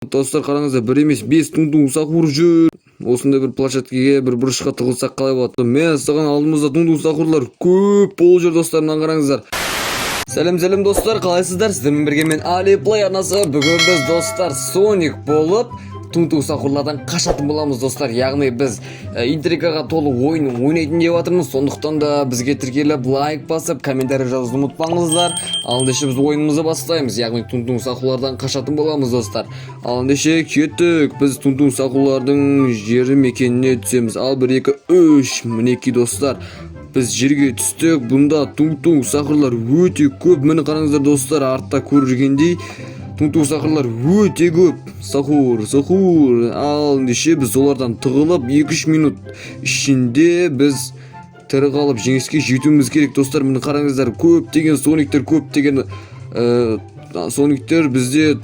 Достар, қараңыздар, бір емес 5 туң сахур жүр. Осындай бір площадкаға бір бұрышқа тығылсақ қалай болады? Мәссаған, алдымызда туң сахурлар көп болып жүр достар, мына қараңыздар. Сәлем достар, қалайсыздар? Сіздермен бірге мен Алиплей арнасы. Бүгін біз достар Соник болып туң сахурлардан қашатын боламыз достар. Яғни біз интригаға толы ойын ойнайтын деп жатырмыз. Сондықтан да бізге тіркеліп лайк басып, комментарий жазуды ұмытпаңыздар. Ал ендеше біз ойынымызды бастаймыз. Яғни туң сахурлардан қашатын боламыз достар. Ал ендеше кеттік. Біз туң сахурлардың жері мекеніне түсеміз. Ал 1 2 3 мінекей достар. Біз жерге түстік. Бұнда туң сахурлар өте көп. Міне қараңыздар достар, артта көргендей туң сахурлар өте көп. Сахур. Ал ендеше біз олардан тығылып 2-3 минут ішінде біз тірі қалып жеңіске жетуіміз керек достар. Міне қараңыздар, көптеген сониктер, көптеген сониктер бізде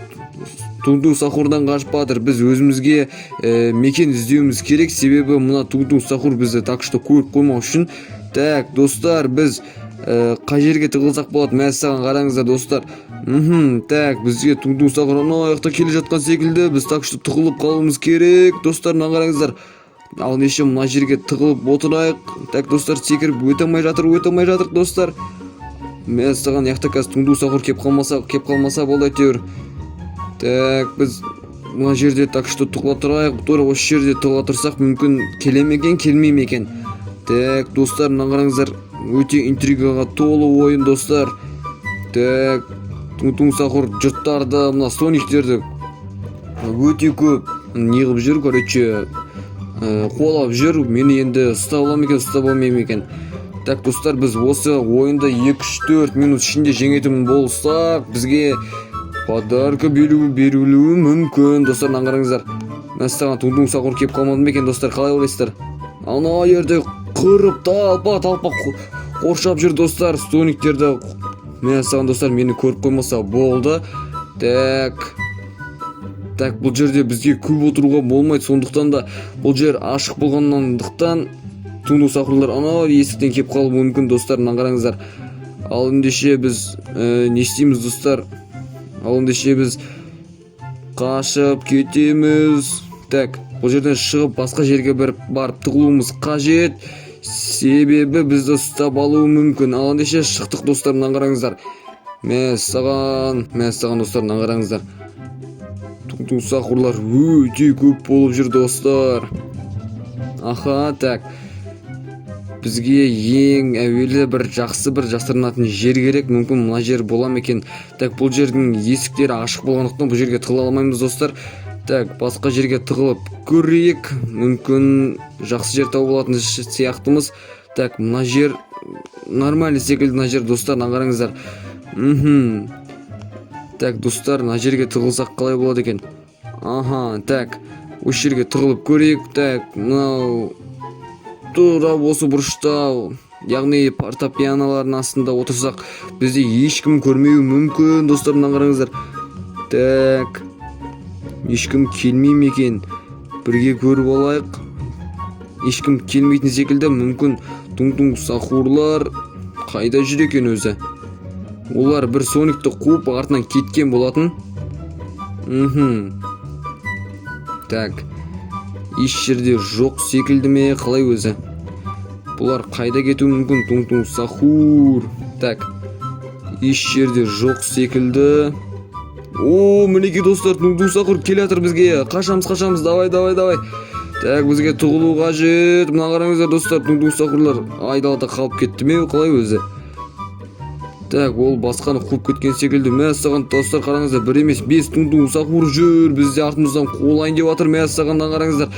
туң сахурдан қашып жатыр. Біз өзімізге мекен іздеуіміз керек, себебі мына туң сахур бізді так что көріп қоймау үшін. Так, достар, біз қай жерге тығылсақ болады? Мәссаған, қараңыздар достар. Так, бізге туң сахур ана аяқта келе жатқан секілді. Біз так что тығылып қалуымыз керек достар, мына қараңыздар. Ал ендеше мына жерге тығылып отырайық. Так, достар, секіріп өте алмай жатыр достар. Мәссаған, аяқта қазір туң сахур кеп қалмаса болды әйтеуір. Так, біз мына жерде так что тығыла тұрайық. Тура осы жерде тығыла тұрсақ мүмкін келе ме екен, келмей ме екен. Так, достар, мына қараңыздар, өте интригаға толы ойын достар. Так, туң сахур жұрттарды, мына сониктерді өте көп неғып жүр, короче, қолап жүр. Мені енді ұстап алмай екен. Так, достар, біз осы ойында 2-4 минут ішінде жеңетін болсақ, бізге подарка берілуі мүмкін. Достар, мына қараңыздар, мәссаған, туң сахур кеп қалмады ма екен достар, қалай ойлайсыздар? Ана жерде қырып талпа қоршап жүр достар сониктерді. Мәссаған достар, мені көріп қоймаса болды. Так, бұл жерде бізге көп отыруға болмайды. Сондықтан да бұл жер ашық болғандықтан туң сахурлар ана есіктен кеп қалуы мүмкін достар, мына қараңыздар. Ал ендеше біз не істейміз достар? Ал ендеше біз қашып кетеміз. Так, бұл жерден шығып басқа жерге барып тығылуымыз қажет, себебі бізді ұстап алуы мүмкін. Ал ендеше шықтық достар, мына қараңыздар. Мәссаған достар, мына қараңыздар. Туң сахурлар өте көп болып жүр достар. Так, бізге ең әуелі жақсы жасырынатын жер керек. Мүмкін мына жер бола ма екен? Так, бұл жердің есіктері ашық болғандықтан бұл жерге тығыла алмаймыз достар. Так, басқа жерге тығылып көрейік. Мүмкін жақсы жер тауып алатын сияқтымыз. Так, мына жер нормальный секілді, мына жер достар, мына қараңыздар. Так, достар, мына жерге тығылсақ қалай болады екен? Так, осы жерге тығылып көрейік. Так, мынау тура осы бұрышта, яғни фортепианолардың астында отырсақ, бізде ешкім көрмеуі мүмкін достар, мына қараңыздар. Так, ешкім келмей ме екен? Бірге көріп алайық. Ешкім келмейтін секілді. Мүмкін туң сахурлар қайда жүр екен өзі? Олар бір соникті қуып артынан кеткен болатын. Так, еш жерде жоқ секілді ме, қалай өзі? Бұлар қайда кетуі мүмкін? Туң сахур. Так, еш жерде жоқ секілді. Мінеки достар, туң сахур келе жатыр бізге. Қашамыз, давай. Так, бізге тұғылу қажет. Мына қараңыздар достар, туң сахурлар айдалада қалып кетті ме, қалай өзі? Так, ол басқаны қуып кеткен секілді. Мәссаған достар, қараңыздар, 1 емес 5 туң сахур жүр. Бізде артымыздан қуылайын деп жатыр. Мәссаған, қараңыздар.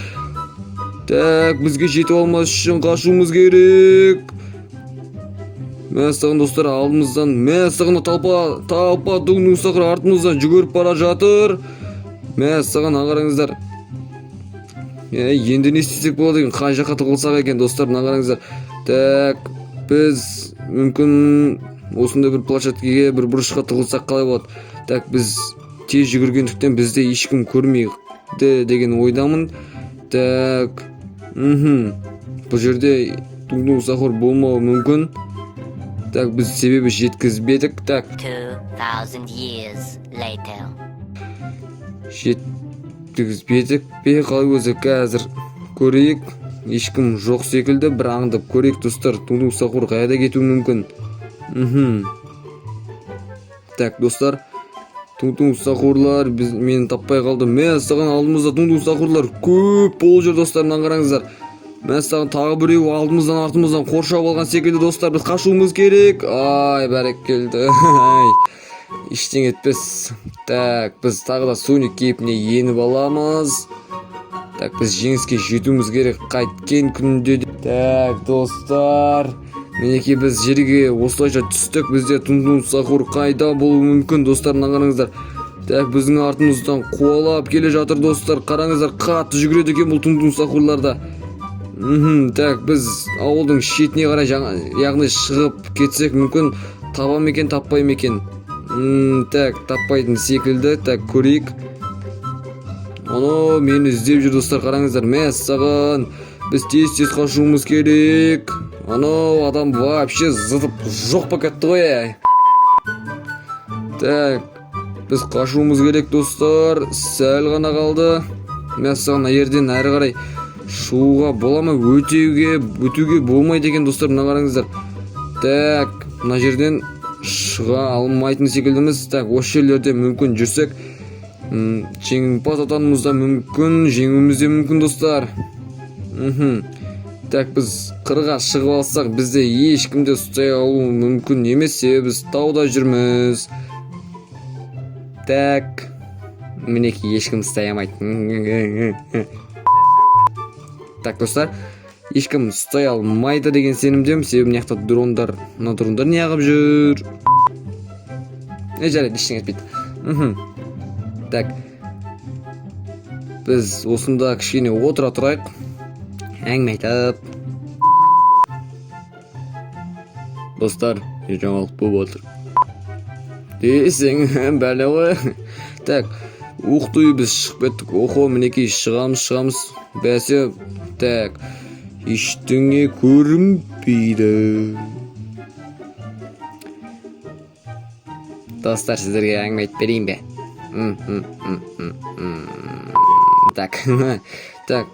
Так, бізге жетіп алмас үшін қашуымыз керек. Мәссаған достар, алдымыздан мәссаған талпа туң сахур артымыздан жүгіріп бара жатыр. Мәссаған, қараңыздар. Енді не істесек болады екен? Қай жаққа тығылсақ екен достар, мына қараңыздар. Так, біз мүмкін осындай бір площадкаға, бір бұрышқа тығылсақ қалай болады? Так, біз тез жүгіргендіктен бізде ешкім көрмейді деген ойдамын. Так, бұл жерде туң сахур болмауы мүмкін. Так, біз себебі жеткізбедік. Так, 2000 years later. жеткізбедік қалай өзі қазір көрейік. Ешкім жоқ секілді, бір аңдып көрейік достар. Тундук Сахур қайда кетуі мүмкін? Так достар, Тундук Сахурлар мені таппай қалды. Мәссаған алдымызда Тундук Сахурлар көп болып жүр достар, мына қараңыздар. Мәссаған тағы біреу алдымыздан артымыздан қоршап алған секілді достар. Біз қашуымыз керек. Ай, бәрекелді. Ештеңе етпес. Так, біз тағы да Соник кейпіне еніп аламыз. Так, біз жеңіске жетуіміз керек қайткен күнде. Так, достар, мінекей біз жерге осылайша түстік. Бізде Тундук Сахур қайда болуы мүмкін достар, мына қараңыздар. Так, біздің артымыздан қуалап келе жатыр достар. Қараңыздар, қатты жүгіреді екен бұл Тундук Сахурларда. Так, біз ауылдың шетіне қарай яғни шығып кетсек мүмкін таба ма екен, таппай ма екен? Так, таппайтын секілді. Так, көрейік. Ано, мені іздеп жүр достар, қараңыздар. Мәссаған, біз тез қашуымыз керек. Ано, адам вообще зытып жоқ па кетті ғой. Так, біз қашуымыз керек достар. Сәл ғана қалды. Мәссаған, ерден әрі қарай шығуға бола ма? Өтуге болмайды екен достар, мына қараңыздар. Так, мына жерден шыға алмайтын секілдіміз. Так, осы жерлерде мүмкін жүрсек жеңімпаз атануымыз да мүмкін, жеңуіміз де мүмкін достар. Так, біз қырға шығып алсақ, бізде ешкімде ұстай алу мүмкін емес, себебі біз тауда жүрміз. Так, мінекей ешкім ұстай алмайды. Так, достар, ешкім ұстай алмайды деген сенімдемін, себебі мына жақта дрондар, мына дрондар неғып жүр. Жарайды, ештеңе етпейді. Так, біз осында кішкене отыра тұрайық, әңгіме айтып. Достар, жаңалық болып отыр десең бәле ғой. Так, уқтой біз шығып кеттік. Оқо, мінекей шығамыз. Бәсе, так, ештеңе көрінбейді. Достар, сіздерге әңгіме айтып берейін бе? Так,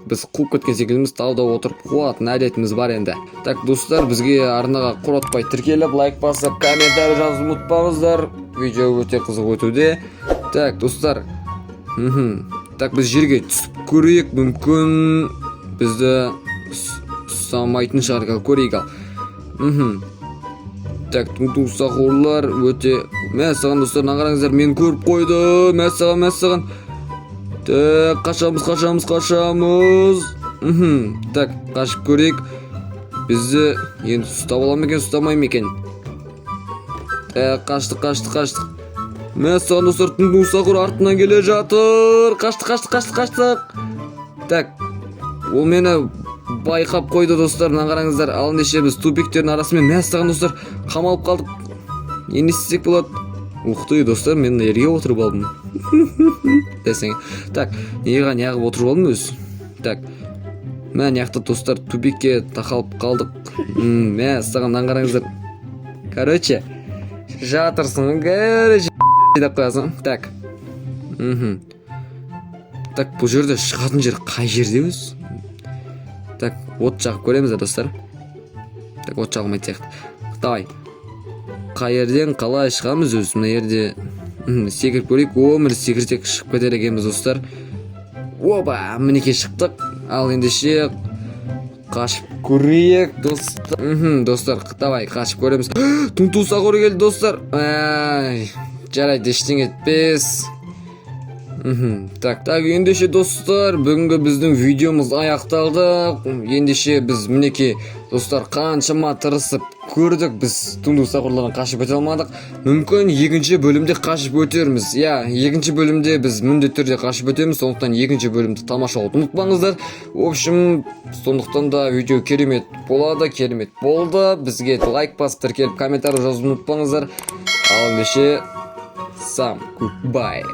біз қуып кеткен секілдіміз, тауда отырып қуатын әдетіміз бар енді. Так, достар, бізге арнаға құратпай тіркеліп, лайк басып, комментарий жазып ұмытпаңыздар. Видео өте қызық өтуде. Так, достар, так, біз жерге түсіп көрейік, мүмкін бізді ұстамайтын шығар, көрейік ал. Так, Тундук Сахурлар өте... Мәссаған достар, нағараңыздар, мен көріп қойды. Мәссаған. Так, қашамыз. Так, қашып көрейік. Бізді енді ұстап алам екен, ұстамай екен. Так, қаштық. Мәссаған достар, Тундук Сахур артынан келе жатыр. Қаштық. Так, ол мені байқап қойды достар, мына қараңыздар. Ал ендеше біз тупиктердің арасымен мәссаған достар қамалып қалдық. Не істесек болады? Уқтой достар, мен ерге отырып алдым. Десең. Так, неғып отырып алдым өз. Так, мән яқты достар тупикке тақалып қалдық. Мәссаған, мына қараңыздар. Короче, жатырсың, деп қоясың. Так. Так, бұл жерде шығатын жер қай жерде өз? Так, от жағып көреміз достар. Так, от жағылмайды сияқты. Давай. Қай жерден қалай шығамыз өз? Мына жерде секіріп көрейік. Өмір секірсек шығып кетер екенбіз достар. Опа, мінекей шықтық. Ал ендеше қашып көрейік достар. Достар, давай қашып көреміз. Тундук Сахур келді достар. Жарайды, ештеңе етпес. Так, ендеше достар, бүгінгі біздің видеомыз аяқталды. Ендеше біз мінекей достар қаншама тырысып көрдік, біз Тундук Сахурлардан қашып өте алмадық. Мүмкін екінші бөлімде қашып өтерміз. Екінші бөлімде біз міндетті түрде қашып өтеміз, сондықтан екінші бөлімді тамашалауды ұмытпаңыздар. В общем, сондықтан да видео керемет болады, керемет болды. Бізге лайк басып тіркеліп комментарий жазуды ұмытпаңыздар. Ал ендеше сам goodbye.